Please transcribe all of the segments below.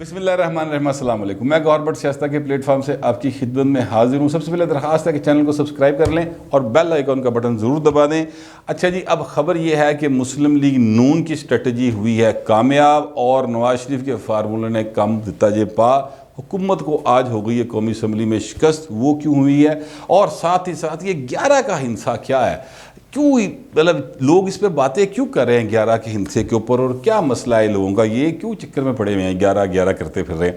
بسم اللہ الرحمن الرحیم، السلام علیکم۔ میں گور بٹ شائستہ کے پلیٹ فارم سے آپ کی خدمت میں حاضر ہوں۔ سب سے پہلے درخواست ہے کہ چینل کو سبسکرائب کر لیں اور بیل آئیکن کا بٹن ضرور دبا دیں۔ اچھا جی، اب خبر یہ ہے کہ مسلم لیگ نون کی اسٹریٹجی ہوئی ہے کامیاب اور نواز شریف کے فارمولے نے کم دیتا جے پا۔ حکومت کو آج ہو گئی ہے قومی اسمبلی میں شکست۔ وہ کیوں ہوئی ہے اور ساتھ ہی ساتھ یہ 11 کا ہنسا کیا ہے؟ کیوں مطلب لوگ اس پہ باتیں کیوں کر رہے ہیں 11 کے ہنسے کے اوپر، اور کیا مسئلہ ہے لوگوں کا؟ یہ کیوں چکر میں پڑے ہوئے ہیں 11 کرتے پھر رہے ہیں؟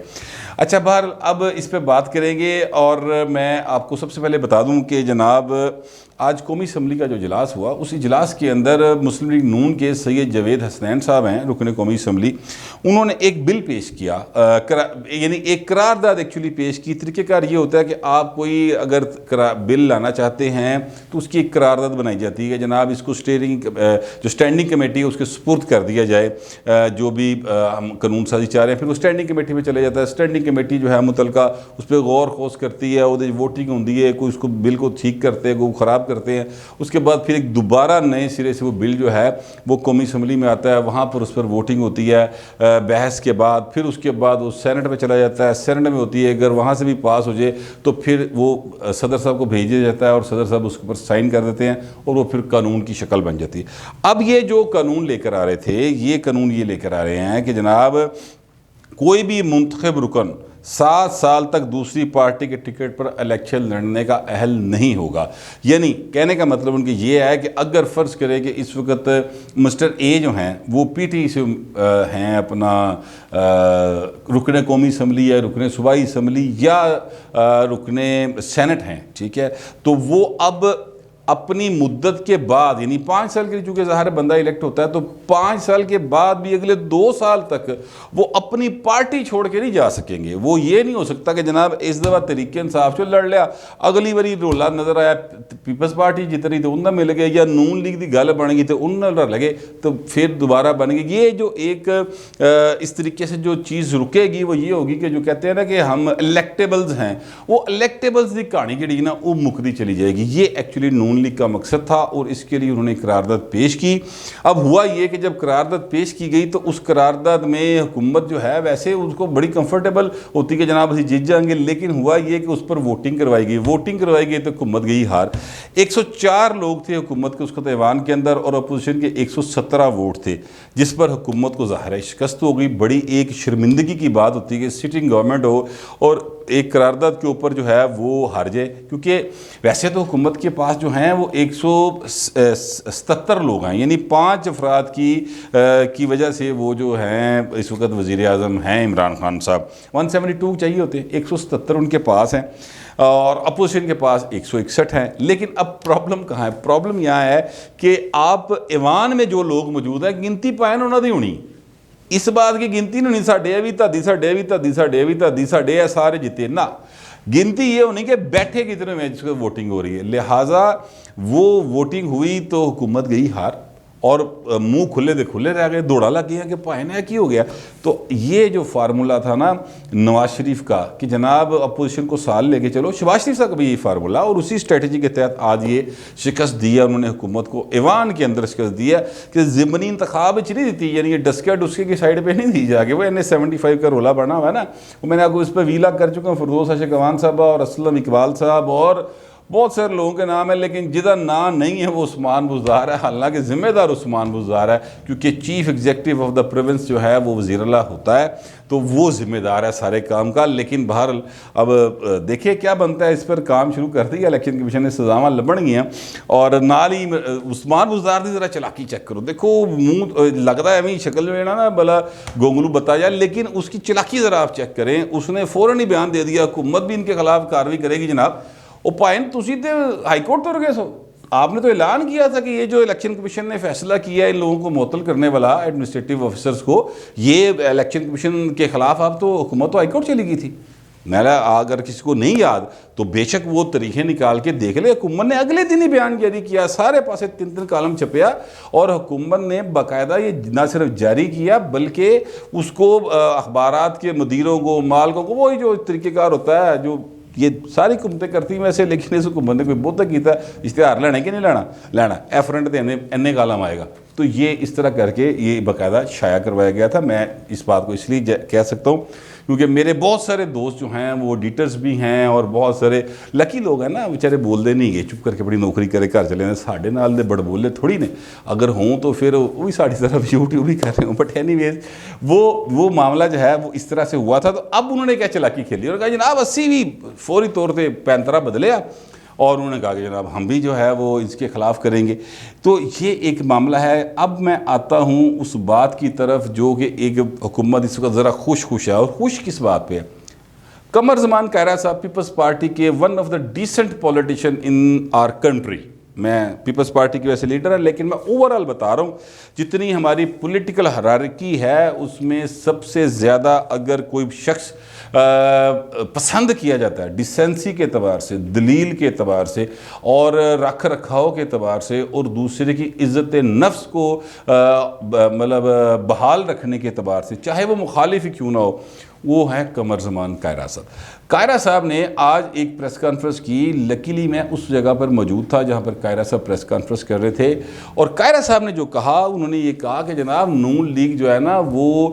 اچھا بہر اب اس پہ بات کریں گے، اور میں آپ کو سب سے پہلے بتا دوں کہ جناب آج قومی اسمبلی کا جو اجلاس ہوا، اس اجلاس کے اندر مسلم لیگ نون کے سید جاوید حسنین صاحب ہیں رکن قومی اسمبلی، انہوں نے ایک بل پیش کیا، یعنی ایک قرارداد ایکچولی پیش کی۔ طریقہ کار یہ ہوتا ہے کہ آپ کوئی اگر بل لانا چاہتے ہیں تو اس کی ایک قرارداد بنائی جاتی ہے، جناب اس کو جو اسٹینڈنگ کمیٹی ہے اس کے سپرد کر دیا جائے، جو بھی ہم قانون سازی چاہ رہے ہیں، پھر وہ اسٹینڈنگ کمیٹی میں چلے جاتا ہے۔ اسٹینڈنگ کمیٹی جو ہے متعلقہ اس پہ غور خوض کرتی ہے، وہ ووٹنگ ہوتی ہے، کوئی اس کو بل کو ٹھیک کرتے ہیں، کوئی خراب کرتے ہیں، اس کے بعد پھر ایک دوبارہ نئے سرے سے وہ بل جو ہے وہ قومی اسمبلی میں آتا ہے، وہاں پر اس پر ووٹنگ ہوتی ہے بحث کے بعد، پھر اس کے بعد وہ سینٹ میں چلا جاتا ہے، سینٹ میں ہوتی ہے، اگر وہاں سے بھی پاس ہو جائے تو پھر وہ صدر صاحب کو بھیج دیا جاتا ہے اور صدر صاحب اس کے اوپر سائن کر دیتے ہیں اور وہ پھر قانون کی شکل بن جاتی ہے۔ اب یہ جو قانون لے کر آ رہے تھے، یہ قانون یہ لے کر آ رہے ہیں کہ جناب کوئی بھی منتخب رکن 7 سال تک دوسری پارٹی کے ٹکٹ پر الیکشن لڑنے کا اہل نہیں ہوگا۔ یعنی کہنے کا مطلب ان کی یہ ہے کہ اگر فرض کرے کہ اس وقت مسٹر اے جو ہیں وہ پی ٹی سے ہیں، اپنا رکن قومی اسمبلی یا رکن صوبائی اسمبلی یا رکن سینٹ ہیں، ٹھیک ہے، تو وہ اب اپنی مدت کے بعد، یعنی 5 سال کے لیے چونکہ ظاہر بندہ الیکٹ ہوتا ہے، تو 5 سال کے بعد بھی اگلے 2 سال تک وہ اپنی پارٹی چھوڑ کے نہیں جا سکیں گے۔ وہ یہ نہیں ہو سکتا کہ جناب اس دفعہ تحریک انصاف سے لڑ لیا، اگلی باری رولا نظر آیا پیپلز پارٹی جیت رہی تو انہوں مل گئے، یا نون لیگ دی گل بن گئی تو انہوں لگے تو پھر دوبارہ بن گئی۔ یہ جو ایک اس طریقے سے جو چیز رکے گی وہ یہ ہوگی کہ جو کہتے ہیں نا کہ ہم الیکٹیبلز ہیں، وہ الیکٹیبلز دی کہانی جڑی نا وہ مکتی چلی جائے گی۔ یہ ایکچولی نون لیگ کا مقصد تھا اور اس کے لیے انہوں نے قرارداد پیش کی۔ اب ہوا یہ کہ جب قرارداد پیش کی گئی تو اس قرارداد میں حکومت جو ہے ویسے اس کو بڑی کمفرٹیبل ہوتی کہ جناب اسی جیت جائیں گے، لیکن ہوا یہ کہ اس پر ووٹنگ کروائی گئی تو حکومت گئی ہار۔ 104 لوگ تھے حکومت کے اس کو ایوان کے اندر، اور اپوزیشن کے 117 ووٹ تھے، جس پر حکومت کو ظاہر ہے شکست ہو گئی۔ بڑی ایک شرمندگی کی بات ہوتی ہے کہ سٹنگ گورنمنٹ ہو اور ایک قرارداد کے اوپر جو ہے وہ ہار جائے، کیونکہ ویسے تو حکومت کے پاس جو ہیں وہ 177 لوگ ہیں، یعنی 5 افراد کی وجہ سے وہ جو ہیں اس وقت وزیر اعظم ہیں عمران خان صاحب۔ 172 چاہیے ہوتے ہیں، 177 ان کے پاس ہیں اور اپوزیشن کے پاس 161 ہیں۔ لیکن اب پرابلم کہاں ہے؟ پرابلم یہاں ہے کہ آپ ایوان میں جو لوگ موجود ہیں گنتی پائن انہوں دی ہونی، اس بات کی گنتی نہیں ساڈے بھی تدی ساڈے سارے جیتے نہ، گنتی یہ ہونی کہ بیٹھے کتنے میں جس کو ووٹنگ ہو رہی ہے، لہٰذا وہ ووٹنگ ہوئی تو حکومت گئی ہار اور منہ کھلے دے کھلے رہ گئے، دوڑا لگ گیا کہ پائنا کی ہو گیا۔ تو یہ جو فارمولہ تھا نا نواز شریف کا کہ جناب اپوزیشن کو سال لے کے چلو، شہباز شریف صاحب کا بھی یہ فارمولہ، اور اسی اسٹریٹجی کے تحت آج یہ شکست دی ہے انہوں نے حکومت کو، ایوان کے اندر شکست دی ہے کہ ضمنی انتخاب نہیں دیتی، یعنی یہ ڈسکے کی سائڈ پہ نہیں دی جا کے، وہ NA-75 کا رولا بنا ہوا ہے نا، وہ میں نے آپ کو اس پہ ویلاگ کر چکا ہوں، فردوس اشق اوان صاحب اور اسلم اقبال صاحب اور بہت سارے لوگوں کے نام ہیں، لیکن جدہ نام نہیں ہے وہ عثمان بزدار ہے، حالانکہ ذمہ دار عثمان بزدار ہے، کیونکہ chief executive of the province جو ہے وہ وزیر اللہ ہوتا ہے، تو وہ ذمہ دار ہے سارے کام کا۔ لیکن بہرحال اب دیکھیں کیا بنتا ہے، اس پر کام شروع کر دیا الیکشن کمیشن نے، سزاواں لبن گئی ہیں، اور نال ہی عثمان بزدار دی ذرا چلاکی چیک کرو، دیکھو منہ لگتا ہے ابھی شکل جو ہے نا بلا گونگلو بتا جائے، لیکن اس کی چلاکی ذرا آپ چیک کریں۔ اس نے فوراً ہی بیان دے دیا حکومت بھی ان کے خلاف کارروائی کرے گی جناب۔ وہ پائن تسی تے ہائی کورٹ تر گئے سو، آپ نے تو اعلان کیا تھا کہ یہ جو الیکشن کمیشن نے فیصلہ کیا ہے ان لوگوں کو معطل کرنے والا ایڈمنسٹریٹو آفیسرز کو، یہ الیکشن کمیشن کے خلاف آپ تو حکومت تو ہائی کورٹ چلی گئی تھی۔ میں اگر کسی کو نہیں یاد تو بے شک وہ طریقے نکال کے دیکھ لے، حکومت نے اگلے دن ہی بیان جاری کیا، سارے پاسے 3 کالم چھپیا، اور حکومت نے باقاعدہ یہ نہ صرف جاری کیا بلکہ اس کو اخبارات کے مدیروں کو، مالکوں کو، وہی جو طریقہ کار ہوتا ہے جو یہ ساری حکومتیں کرتی ہیں ویسے، لیکن اس حکومت نے کوئی بہت کیتا اشتہار لینا کہ نہیں لینا ایفرنٹ دے اینے کالم آئے گا، تو یہ اس طرح کر کے یہ باقاعدہ شائع کروایا گیا تھا. میں اس بات کو اس لیے کہہ سکتا ہوں کیونکہ میرے بہت سارے دوست جو ہیں وہ ایڈیٹرز بھی ہیں اور بہت سارے لکی لوگ ہیں نا, بیچارے بولتے نہیں گئے, چپ کر کے بڑی نوکری کرے گھر چلے جائیں. ساڈے نال دے بڑ بولے تھوڑی نے, اگر ہوں تو پھر وہ بھی ساڑھی طرف یوٹیوب ہی کر رہے ہوں. بٹ اینی ویز وہ معاملہ جو ہے وہ اس طرح سے ہوا تھا. تو اب انہوں نے کیا چلاکی کھیلی اور کہا جناب 80 بھی فوری طور پہ پینترا بدلے اور انہوں نے کہا کہ جناب ہم بھی جو ہے وہ اس کے خلاف کریں گے. تو یہ ایک معاملہ ہے. اب میں آتا ہوں اس بات کی طرف جو کہ ایک حکومت اس وقت ذرا خوش ہے, اور خوش کس بات پہ ہے. قمر زمان کائرہ صاحب پیپلز پارٹی کے one of the decent politician in our country. میں پیپلز پارٹی کے ویسے لیڈر ہیں, لیکن میں اوورال بتا رہا ہوں جتنی ہماری پولیٹیکل ہرارکی ہے اس میں سب سے زیادہ اگر کوئی شخص پسند کیا جاتا ہے ڈیسنسی کے اعتبار سے, دلیل کے اعتبار سے, اور رکھ رکھاؤ کے اعتبار سے, اور دوسرے کی عزت نفس کو مطلب بحال رکھنے کے اعتبار سے, چاہے وہ مخالف ہی کیوں نہ ہو, وہ ہے قمر زمان کائرہ صاحب. کائرہ صاحب نے آج ایک پریس کانفرنس کی. لکیلی میں اس جگہ پر موجود تھا جہاں پر کائرہ صاحب پریس کانفرنس کر رہے تھے, اور کائرہ صاحب نے جو کہا, انہوں نے یہ کہا کہ جناب نون لیگ جو ہے نا وہ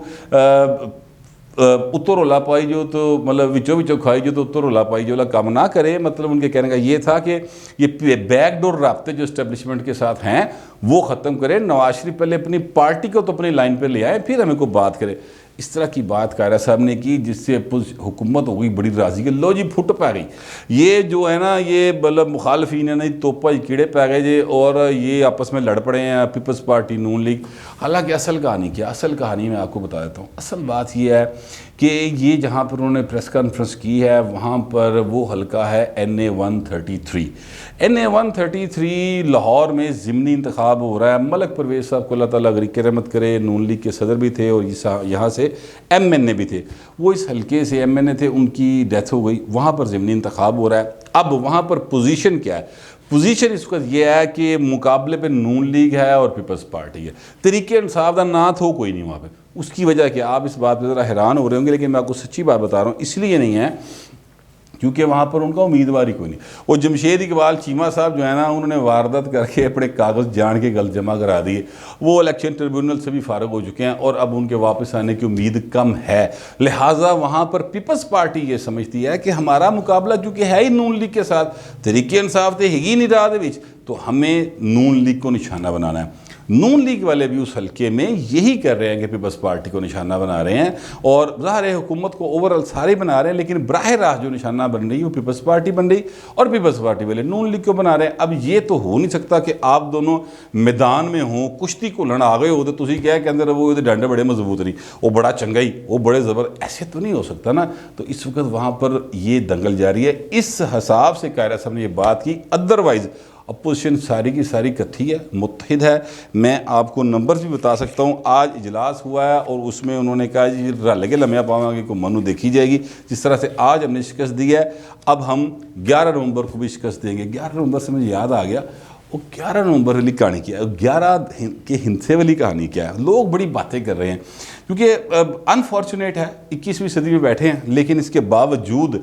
اتر رولا پائی جو تو مطلب وچوں کھائی جو تو اتر رولا پائی جو کام نہ کرے. مطلب ان کے کہنے کا یہ تھا کہ یہ بیک ڈور رابطے جو اسٹیبلشمنٹ کے ساتھ ہیں وہ ختم کریں. نواز شریف پہلے اپنی پارٹی کو تو اپنی لائن پہ لے آئے, پھر ہمیں کو بات کرے. اس طرح کی بات کائرہ صاحب نے کی جس سے حکومت ہو گئی بڑی راضی کہ لو جی پھٹ پا گئی. یہ جو ہے نا یہ مطلب مخالفین ہیں نا توپا جی کیڑے پا گئے جے, اور یہ آپس میں لڑ پڑے ہیں پیپلز پارٹی نون لیگ. حالانکہ اصل کہانی کیا, اصل کہانی میں آپ کو بتا دیتا ہوں. اصل بات یہ ہے کہ یہ جہاں پر انہوں نے پریس کانفرنس کی ہے وہاں پر وہ حلقہ ہے NA-133. NA-133 لاہور میں ضمنی انتخاب ہو رہا ہے. ملک پرویز صاحب کو اللہ تعالیٰ غریق رحمت کرے, نون لیگ کے صدر بھی تھے اور یہاں سے MNA بھی تھے. وہ اس حلقے سے MNA تھے, ان کی ڈیتھ ہو گئی. وہاں پر ضمنی انتخاب ہو رہا ہے. اب وہاں پر پوزیشن کیا ہے؟ پوزیشن اس وقت یہ ہے کہ مقابلے پہ نون لیگ ہے اور پیپلز پارٹی ہے. تحریک انصاف دا نات ہو کوئی نہیں وہاں پہ. اس کی وجہ کہ آپ اس بات پہ ذرا حیران ہو رہے ہوں گے, لیکن میں آپ کو سچی بات بتا رہا ہوں. اس لیے نہیں ہے کیونکہ وہاں پر ان کا امیدوار ہی کوئی نہیں. وہ جمشید اقبال چیمہ صاحب جو ہے نا انہوں نے واردات کر کے اپنے کاغذ جان کے گل جمع کرا دیے. وہ الیکشن ٹریبیونل سے بھی فارغ ہو چکے ہیں اور اب ان کے واپس آنے کی امید کم ہے. لہٰذا وہاں پر پیپلز پارٹی یہ سمجھتی ہے کہ ہمارا مقابلہ چونکہ ہے ہی نون لیگ کے ساتھ, تحریک انصاف تے ہی نہیں راہ دے وچ, تو ہمیں نون لیگ کو نشانہ بنانا ہے. نون لیگ والے بھی اس حلقے میں یہی کر رہے ہیں کہ پیپلز پارٹی کو نشانہ بنا رہے ہیں, اور ظاہر ہے حکومت کو اوورال سارے بنا رہے ہیں, لیکن براہ راست جو نشانہ بن رہی ہے وہ پیپلز پارٹی بن رہی, اور پیپلز پارٹی والے نون لیگ کو بنا رہے ہیں. اب یہ تو ہو نہیں سکتا کہ آپ دونوں میدان میں ہوں, کشتی کو لڑ آ گئے ہو تو تسی کہہ کے اندر وہ ڈنڈے بڑے مضبوط نہیں, وہ بڑا چنگا ہی, وہ بڑے زبر, ایسے تو نہیں ہو سکتا نا. تو اس وقت وہاں پر یہ دنگل جاری ہے. اس حساب سے کائرہ صاحب نے یہ بات کی. ادروائز اپوزیشن ساری کی ساری کتھی ہے, متحد ہے. میں آپ کو نمبرز بھی بتا سکتا ہوں. آج اجلاس ہوا ہے اور اس میں انہوں نے کہا جی رل کے لمحہ پاؤں گے کو منو دیکھی جائے گی. جس طرح سے آج ہم نے شکست دی ہے, اب ہم 11 نومبر کو بھی شکست دیں گے. 11 نومبر سے مجھے یاد آ گیا وہ 11 نومبر والی کہانی کیا ہے, 11 کے ہندسے والی کہانی کیا ہے. لوگ بڑی باتیں کر رہے ہیں کیونکہ انفارچونیٹ ہے 21ویں صدی میں بیٹھے ہیں, لیکن اس کے باوجود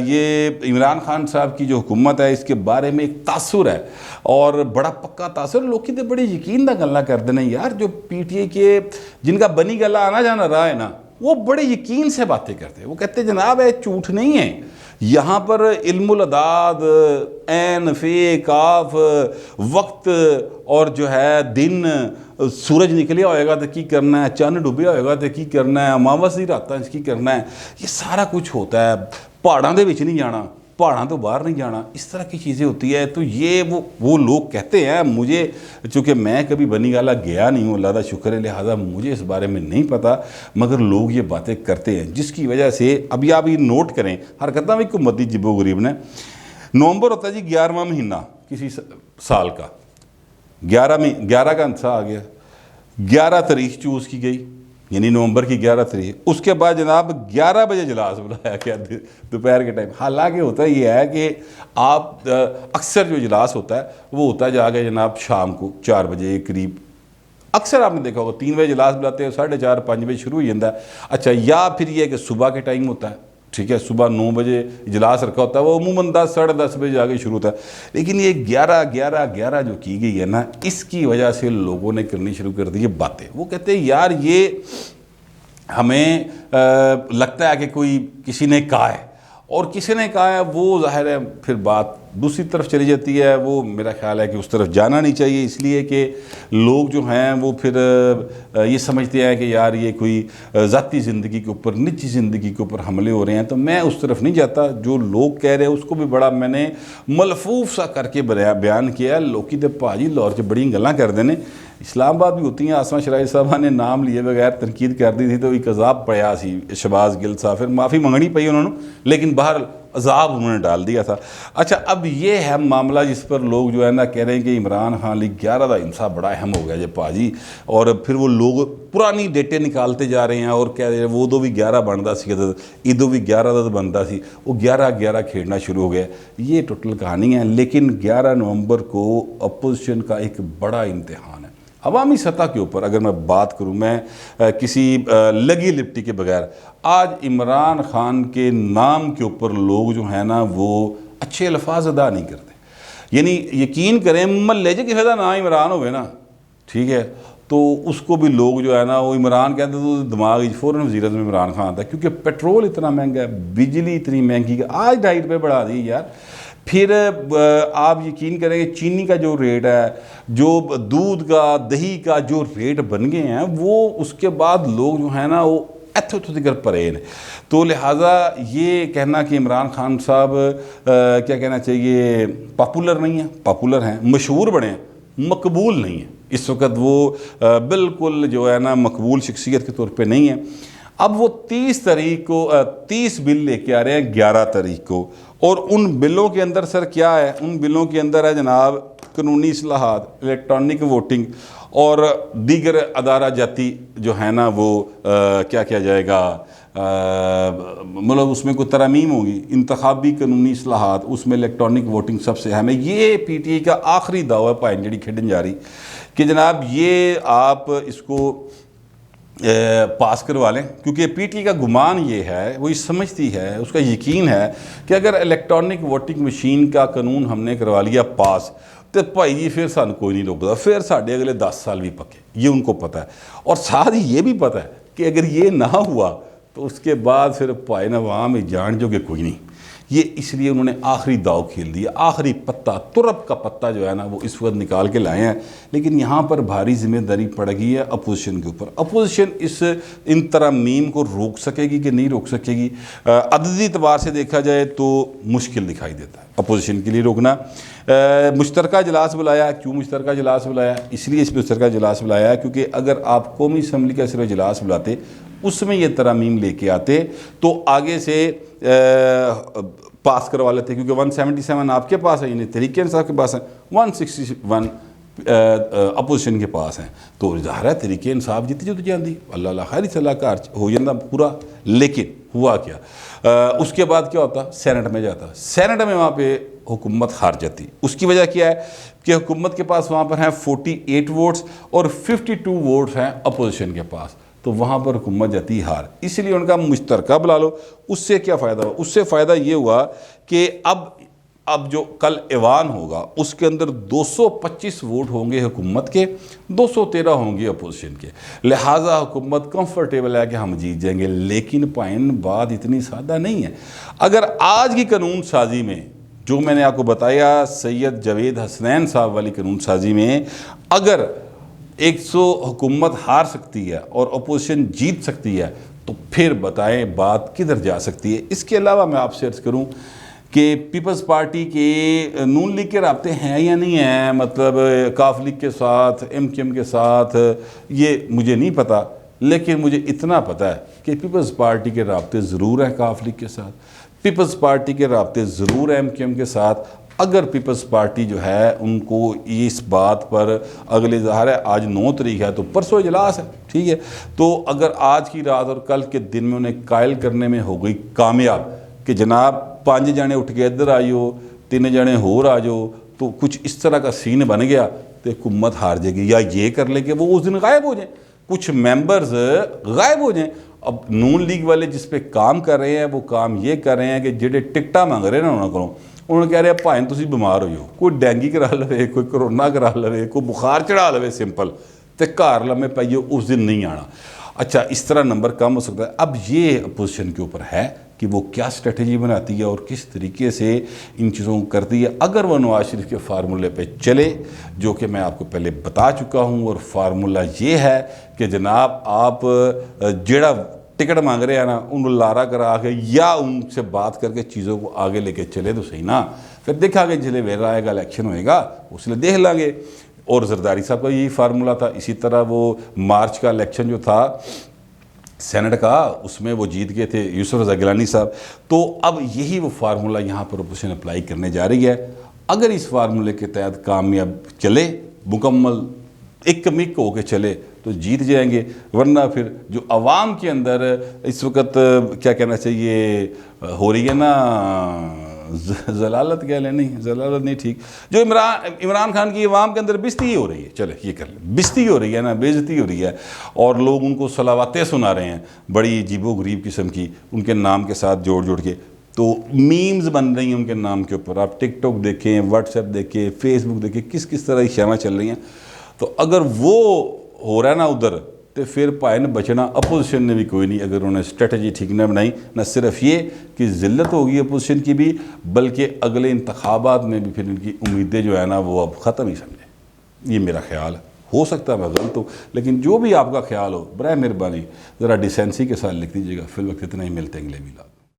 یہ عمران خان صاحب کی جو حکومت ہے اس کے بارے میں ایک تاثر ہے, اور بڑا پکا تاثر. لوگ کتنے بڑے یقین دا گلا کر دینا یار, جو PTI کے جن کا بنی گلا آنا جانا رہا ہے نا, وہ بڑے یقین سے باتیں کرتے ہیں. وہ کہتے ہیں جناب یہ جھوٹ نہیں ہے, یہاں پر علم العداد, عین, فے, کاف, وقت, اور جو ہے دن, سورج نکلیا ہوئے گا تو کی کرنا ہے, چاند ڈوبیا ہوئے گا تو کی کرنا ہے, اماوسی راتاں کی کرنا ہے, یہ سارا کچھ ہوتا ہے. پہاڑاں دے وچ نہیں جانا, پہاڑاں تو باہر نہیں جانا, اس طرح کی چیزیں ہوتی ہے. تو یہ وہ لوگ کہتے ہیں. مجھے چونکہ میں کبھی بنی گالا گیا نہیں ہوں, اللہ کا شکر ہے, لہٰذا مجھے اس بارے میں نہیں پتا, مگر لوگ یہ باتیں کرتے ہیں جس کی وجہ سے ابھی آپ یہ نوٹ کریں. حرکتہ بھی حکومتی جب و غریب نے. نومبر ہوتا ہے جی 11واں مہینہ کسی سال کا, 11 کا انتہا آ گیا, 11 تاریخ چوز کی گئی یعنی نومبر کی 11 تاریخ. اس کے بعد جناب 11 بجے اجلاس بلایا گیا دوپہر کے ٹائم. حالانکہ ہوتا یہ ہے کہ آپ اکثر جو اجلاس ہوتا ہے وہ ہوتا ہے جا کے جناب شام کو 4 بجے قریب. اکثر آپ نے دیکھا ہوگا 3 بجے اجلاس بلاتے ہیں, 4:30 5 بجے شروع ہو جاتا ہے. اچھا, یا پھر یہ کہ صبح کے ٹائم ہوتا ہے, ٹھیک ہے، صبح 9 بجے اجلاس رکھا ہوتا ہے، وہ عموماً 10 ساڑھے 10 بجے آگے شروع ہوتا ہے، لیکن یہ 11 جو کی گئی ہے نا، اس کی وجہ سے لوگوں نے کرنی شروع کر دی یہ باتیں۔ وہ کہتے ہیں یار یہ ہمیں لگتا ہے کہ کوئی کسی نے کہا ہے، اور کسی نے کہا ہے وہ ظاہر ہے پھر بات دوسری طرف چلی جاتی ہے۔ وہ میرا خیال ہے کہ اس طرف جانا نہیں چاہیے، اس لیے کہ لوگ جو ہیں وہ پھر یہ سمجھتے ہیں کہ یار یہ کوئی ذاتی زندگی کے اوپر، نجی زندگی کے اوپر حملے ہو رہے ہیں، تو میں اس طرف نہیں جاتا۔ جو لوگ کہہ رہے ہیں اس کو بھی بڑا میں نے ملفوف سا کر کے بیان کیا ہے۔ لوکی تے پاجی لاہور چ بڑی گلاں کر دینے، اسلام آباد بھی ہوتی ہیں۔ آسما شرائی صاحبہ نے نام لیے بغیر تنقید کر دی تھی تو ایک عذاب پڑیا سی شہباز گل صاحب، پھر معافی منگنی پئی انہوں نے، لیکن باہر عذاب انہوں نے ڈال دیا تھا۔ اچھا اب یہ ہے معاملہ جس پر لوگ جو ہے نا کہہ رہے ہیں کہ عمران خان لیگ 11 دا ہنسا بڑا اہم ہو گیا جی پاجی، اور پھر وہ لوگ پرانی ڈیٹے نکالتے جا رہے ہیں اور کہہ رہے ہیں وہ دو بھی 11 بنتا سی، ادو بھی 11 دا بنتا سی، وہ 11 کھیلنا شروع ہو گیا۔ یہ ٹوٹل کہانی ہے، لیکن 11 نومبر کو اپوزیشن کا ایک بڑا امتحان ہے عوامی سطح کے اوپر۔ اگر میں بات کروں، میں کسی لگی لپٹی کے بغیر، آج عمران خان کے نام کے اوپر لوگ جو ہیں نا وہ اچھے الفاظ ادا نہیں کرتے۔ یعنی یقین کریں محلے جی کسی کا نام عمران ہوئے نا، ٹھیک ہے، تو اس کو بھی لوگ جو ہے نا وہ عمران کہتے تو دماغ فوراً وزیر اعظم عمران خان آتا ہے، کیونکہ پیٹرول اتنا مہنگا ہے، بجلی اتنی مہنگی ہے، آج 2.5 روپے بڑھا دی یار۔ پھر آپ یقین کریں کہ چینی کا جو ریٹ ہے، جو دودھ کا دہی کا جو ریٹ بن گئے ہیں، وہ اس کے بعد لوگ جو ہیں نا وہ ایتھو تھگر پرین ہے۔ تو لہٰذا یہ کہنا کہ عمران خان صاحب کیا کہنا چاہیے پاپولر نہیں ہیں، پاپولر ہیں، مشہور بڑے ہیں، مقبول نہیں ہیں اس وقت، وہ بالکل جو ہے نا مقبول شخصیت کے طور پہ نہیں ہیں۔ اب وہ 30 تاریخ کو 30 بل لے کے آ رہے ہیں 11 تاریخ کو، اور ان بلوں کے اندر سر کیا ہے؟ ان بلوں کے اندر ہے جناب قانونی اصلاحات، الیکٹرانک ووٹنگ اور دیگر ادارہ جاتی جو ہے نا وہ کیا کیا جائے گا، مطلب اس میں کوئی ترامیم ہوگی، انتخابی قانونی اصلاحات، اس میں الیکٹرانک ووٹنگ سب سے اہم ہے۔ یہ پی ٹی آئی کا آخری دعوی ہے پائن جڑی کھیڈن جا رہی کہ جناب یہ آپ اس کو پاس کروا لیں، کیونکہ پی ٹی آئی کا گمان یہ ہے، وہ سمجھتی ہے، اس کا یقین ہے کہ اگر الیکٹرانک ووٹنگ مشین کا قانون ہم نے کروا لیا پاس تو بھائی جی پھر سانو کوئی نہیں روکتا، پھر ساڑھے اگلے 10 سال بھی پکے، یہ ان کو پتہ ہے۔ اور ساتھ ہی یہ بھی پتہ ہے کہ اگر یہ نہ ہوا تو اس کے بعد پھر پائے عوام جان جو کہ کوئی نہیں۔ یہ اس لیے انہوں نے آخری داؤ کھیل دیا، آخری پتہ، ترب کا پتہ جو ہے نا وہ اس وقت نکال کے لائے ہیں۔ لیکن یہاں پر بھاری ذمہ داری پڑ گئی ہے اپوزیشن کے اوپر۔ اپوزیشن ان ترامیم کو روک سکے گی کہ نہیں روک سکے گی؟ عددی اعتبار سے دیکھا جائے تو مشکل دکھائی دیتا ہے اپوزیشن کے لیے روکنا۔ مشترکہ اجلاس بلایا، کیوں مشترکہ اجلاس بلایا؟ اس لیے اس پہ مشترکہ اجلاس بلایا کیونکہ اگر آپ قومی اسمبلی کا صرف اجلاس بلاتے، اس میں یہ ترامیم لے کے آتے تو آگے سے پاس کروا لیتے، کیونکہ 177 آپ کے پاس ہے، یعنی تحریک انصاف کے پاس ہے، 161 اپوزیشن کے پاس ہیں، تو ظاہر ہے تحریک انصاف جیتی جو جاندی، اللہ اللہ خیر صلاح کار ہو جاتا پورا۔ لیکن ہوا کیا؟ اس کے بعد کیا ہوتا؟ سینٹ میں جاتا، سینٹ میں وہاں پہ حکومت ہار جاتی۔ اس کی وجہ کیا ہے کہ حکومت کے پاس وہاں پر ہیں 48 ووٹس اور 52 ووٹس ہیں اپوزیشن کے پاس، تو وہاں پر حکومت جاتی ہار۔ اس لیے ان کا مشترکہ بلا لو۔ اس سے کیا فائدہ ہوا؟ اس سے فائدہ یہ ہوا کہ اب جو کل ایوان ہوگا اس کے اندر 225 ووٹ ہوں گے حکومت کے، 213 ہوں گے اپوزیشن کے، لہٰذا حکومت کمفرٹیبل ہے کہ ہم جیت جائیں گے۔ لیکن پائن بات اتنی سادہ نہیں ہے۔ اگر آج کی قانون سازی میں جو میں نے آپ کو بتایا سید جاوید حسنین صاحب والی قانون سازی میں اگر 100 حکومت ہار سکتی ہے اور اپوزیشن جیت سکتی ہے تو پھر بتائیں بات کدھر جا سکتی ہے؟ اس کے علاوہ میں آپ سے عرض کروں کہ پیپلز پارٹی کے نون لیگ کے رابطے ہیں یا نہیں ہیں، مطلب کاف لیگ کے ساتھ، ایم کیو ایم کے ساتھ، یہ مجھے نہیں پتہ، لیکن مجھے اتنا پتہ ہے کہ پیپلز پارٹی کے رابطے ضرور ہیں کاف لیگ کے ساتھ، پیپلز پارٹی کے رابطے ضرور ہیں ایم کیو ایم کے ساتھ۔ اگر پیپلز پارٹی جو ہے ان کو اس بات پر اگلے ظاہر ہے آج 9 تاریخ ہے تو پرسوں اجلاس ہے، ٹھیک ہے، تو اگر آج کی رات اور کل کے دن میں انہیں قائل کرنے میں ہو گئی کامیاب کہ جناب 5 جنے اٹھ کے ادھر آئیو، 3 جنے ہور آ جاؤ، تو کچھ اس طرح کا سین بن گیا تو حکومت ہار جائے گی، یا یہ کر لے کہ وہ اس دن غائب ہو جائیں، کچھ ممبرز غائب ہو جائیں اب نون لیگ والے جس پہ کام کر رہے ہیں وہ کام یہ کر رہے ہیں کہ جڑے ٹکٹاں مانگ رہے ہیں نا انہوں نے کہہ رہے ہیں بھائیں تسی بیمار ہوئی ہو، کوئی ڈینگی کرا لوے، کوئی کرونا کرا لوے، کوئی بخار چڑھا لوے سمپل، تے گھر لمے پائیے اس دن نہیں آنا۔ اچھا اس طرح نمبر کم ہو سکتا ہے۔ اب یہ اپوزیشن کے اوپر ہے کہ وہ کیا اسٹریٹجی بناتی ہے اور کس طریقے سے ان چیزوں کو کرتی ہے۔ اگر وہ نواز شریف کے فارمولے پہ چلے، جو کہ میں آپ کو پہلے بتا چکا ہوں، اور فارمولہ یہ ہے کہ جناب آپ جڑا ٹکٹ مانگ رہے ہیں نا ان کو لارا کرا کے یا ان سے بات کر کے چیزوں کو آگے لے کے چلے تو صحیح نا، پھر دیکھا کہ جلے ویرا آئے گا الیکشن ہوئے گا اس لیے دیکھ لیں گے۔ اور زرداری صاحب کا یہی فارمولہ تھا، اسی طرح وہ مارچ کا الیکشن جو تھا سینٹ کا اس میں وہ جیت گئے تھے یوسف رضا گیلانی صاحب۔ تو اب یہی وہ فارمولہ یہاں پر اپوزیشن اپلائی کرنے جا رہی ہے۔ اگر اس فارمولے کے تحت کامیاب چلے، مکمل ایک مک ہو کے چلے تو جیت جائیں گے، ورنہ پھر جو عوام کے اندر اس وقت کیا کہنا چاہیے ہو رہی ہے نا ضلالت کہہ لیں، نہیں ضلالت نہیں ٹھیک، جو عمران خان کی عوام کے اندر بستی ہو رہی ہے، چلے یہ کر لیں، بستی ہو رہی ہے نا، بے عزتی ہو رہی ہے، اور لوگ ان کو صلواتیں سنا رہے ہیں بڑی عجیب و غریب قسم کی ان کے نام کے ساتھ جوڑ کے، تو میمز بن رہی ہیں ان کے نام کے اوپر۔ آپ ٹک ٹاک دیکھیں، واٹس ایپ دیکھیں، فیس بک دیکھیں، کس طرح کی شامیں چل رہی ہیں۔ تو اگر وہ ہو رہا ہے نا ادھر، تو پھر پائن بچنا اپوزیشن نے بھی کوئی نہیں، اگر انہوں نے اسٹریٹجی ٹھیک نہ بنائی۔ نہ صرف یہ کہ ذلت ہوگی اپوزیشن کی بھی، بلکہ اگلے انتخابات میں بھی پھر ان کی امیدیں جو ہے نا وہ اب ختم ہی سمجھیں۔ یہ میرا خیال ہے، ہو سکتا ہے میں غلط ہوں، لیکن جو بھی آپ کا خیال ہو برائے مہربانی ذرا ڈیسینسی کے ساتھ لکھ دیجیے گا۔ فی الوقت اتنا ہی، ملتے ہیں اگلے ویلاگ۔